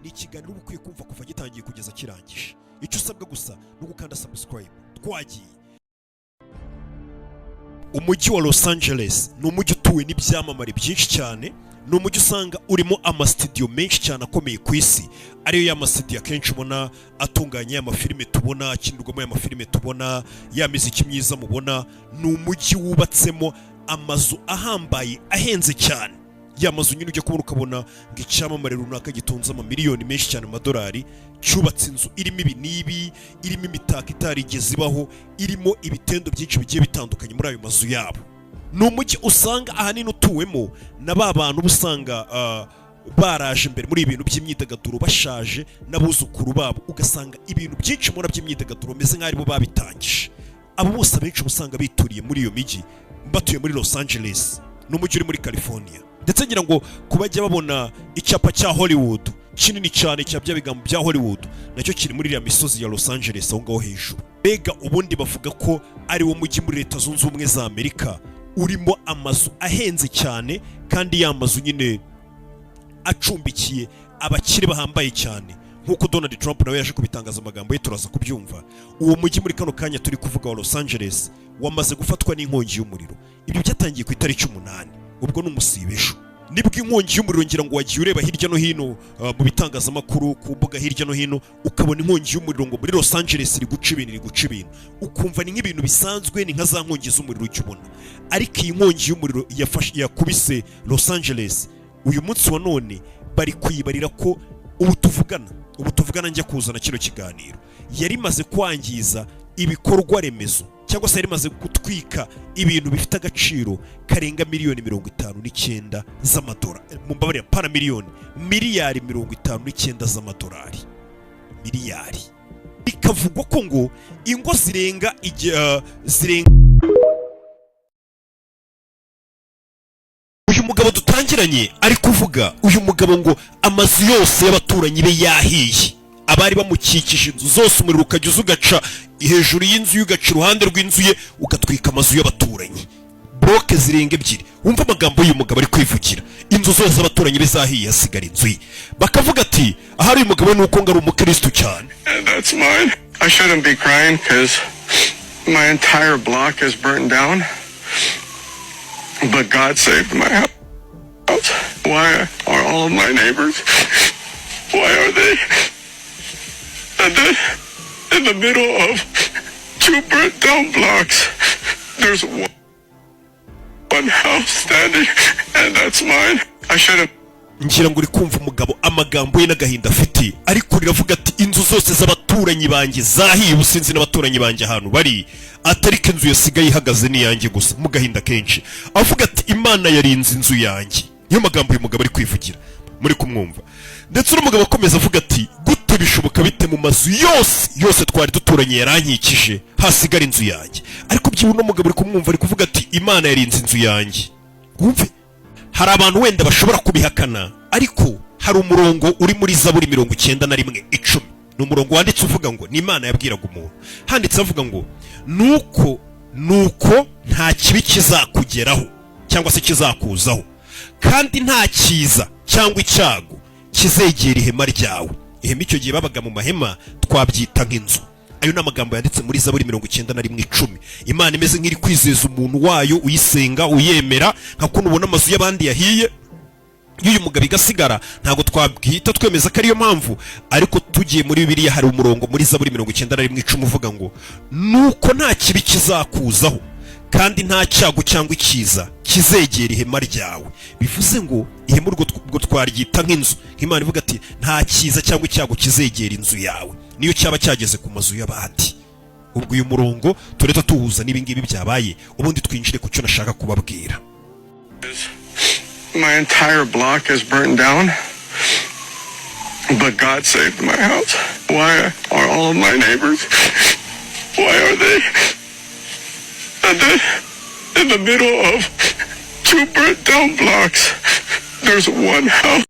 ni ikiganiro uba ukwiye kumva kuva gitangiye kugeza kirangije. Icyo usabwa gusa ni ugukanda subscribe. Twagiye. Umujyi wa Los Angeles ni umujyi utuwe n'ibyamamare byinshi cyane. Ni umujyi usanga urimo amastudio menshi cyane akomeye ku isi, ariyo ya mastudio akenshi ubona atunganya amafilime tubona, akinirwamo amafilime tubona, ya muziki myiza mubona. Ni umujyi wubatsemo amazu ahambaye ahenze cyane. Ya mazu nyine ujya kubona ukabona ngo icyamamare runaka gitunze amamiliyoni menshi cyane amadolari, cyubatse inzu irimo ibi n'ibi, irimo imitako itarigeze ibaho, irimo ibitendo byinshi bigiye bitandukanye muri ayo mazu yabo. Ni umujyi usanga ahanini utuwemo na ba bantu usanga baraje imbere muri ibintu by'imyidagaduro bashaje n'abuzukuru babo, ugasanga ibintu byinshi mubona by'imyidagaduro bameze nk'aho aribo babitangije. Abo bose abenshi usanga bituriye muri iyo mijyi, batuye muri Los Angeles. Ni umujyi uri muri California. Ndetse ngira ngo kubajya babona icyapa cya Hollywood kinini cyane cya bya bigambo bya Hollywood, nacyo kiri muri iriya misozi ya Los Angeles aho ngaho hejuru. Mbega ubundi bavuga ko ari wo mujyi muri Leta Zunze Ubumwe za Amerika urimo amazu ahenze cyane, kandi ya mazu nyine acumbikiye abakire bahambaye cyane, nk'uko Donald Trump nawe yaje kubitangaza amagambo ye turaza kubyumva. Uwo mujyi muri kano kanya turi kuvuga wa Los Angeles wamaze gufatwa n'inkongi y'umuriro. Ibyo byatangiye ku itariki 8, ubwo n'umusibesho nibwo inkongi y'umuriro ngira ngo wagiye ureba hirya no hino mu bitangazamakuru ku mbuga hirya no hino, ukabona inkongi y'umuriro ngo muri Los Angeles iri guca ibintu, ukumva ni nk'ibintu bisanzwe, ni nka za nkongi z'umuriro ujya ubona. Ariko iyi nkongi y'umuriro yakubise Los Angeles uyu munsi wa none bari kuyibarira ko ubu tuvugana njya kuzana kino kiganiro yari imaze kwangiza ibikorwa remezo, cyangwa se yari imaze gutwika ibintu bifite agaciro karenga miliyoni 59 z'amadolari. Mu mbabare para miliyari 59 z'amadolari. Miliyari. Ikavugwa ko ngo ingo zirenga uyu mugabo dutangiranye ari kuvuga, uyu mugabo ngo amazu yose y'abaturanyi be yahiye, abari bamukikije inzu zose umuriro ukajya ugaca hejuru y'inzu, ugaca iruhande rw'inzu ye, ugatwika amazu y'abaturanyi. Bloke zirenga 2. Wumva amagambo y'uyu mugabo ari kwivugira, inzu zose z'abaturanyi be zahiye, hasigara inzu ye. Bakavuga ati ahari uyu mugabo nuko ngo ari umukristo cyane. That's mine. I shouldn't be crying because my entire block is burnt down. But God saved my house. Why are all of my neighbors? Why are they in the middle of 2 burnt down blocks? There's one house standing, and that's mine. I shouldn't. Ngira ngo uri kumva umugabo amagambo ye n'agahinda afite, ariko riravuga ati inzu zose z'abaturanyi banjye zahiye, ubusinzi n'abaturanyi banjye ahantu bari, atari ko inzu yasigaye ihagaze ni yanjye gusa. Mu gahinda kenshi avuga ati Imana yarinze inzu yanjye. Niyo magambo uyu mugabo ari kwivugira, muri kumwumva. Ndetse n'umugabo akomeza avuga ati gute bishoboka bite mu mazu yose twari duturanye yarankikije hasigara inzu yanjye? Ariko byiwe no mugabo uri kumwumva ari kuvuga ati Imana yarinze inzu yanjye. Wumve, hari abantu wenda bashobora kubihakana, ariko hari umurongo uri muri Zaburi 91:10. Ni umurongo wanditse uvuga ngo ni Imana yabwiraga umuntu. Handitse avuga ngo nuko nta kibi kizakugeraho cyangwa se kizakuzaho, kandi nta kiza cyangwa icyago kizegera ihema ryawe. Ihema icyo gihe babaga mu mahema twabyita nk'inzu. Ayo ni amagambo yanditse muri Zaburi 91:10. Imana imeze nk'iri kwizeza umuntu wayo uyisenga uyemera, nka kuno ubona amazu y'abandi yahiye, y'uyu mugabo igasigara. Ntago twabwita twemeza ko ariyo mpamvu, ariko tugiye muri Bibiliya hari umurongo muri Zaburi 91:10 uvuga ngo nuko nta kibi kizakuzaho, kandi nta cyago cyangwa ikiza kizegera ihema ryawe. Bivuze ngo ihema urwo twaryita nk'inzu. Imana ivuga ati nta kiza cyangwa icyago kizegera inzu yawe, niyo cyaba cyageze ku mazu y'abandi. Ubwo uyu murongo tureta tuhuza n'ibingibi byabaye, ubundi twinjire ku cyo nashaka kubabwira. My entire block is burnt down, but God saved my house. Why are all of my neighbors? Why are they in the middle of 2 burnt down blocks? There's one house.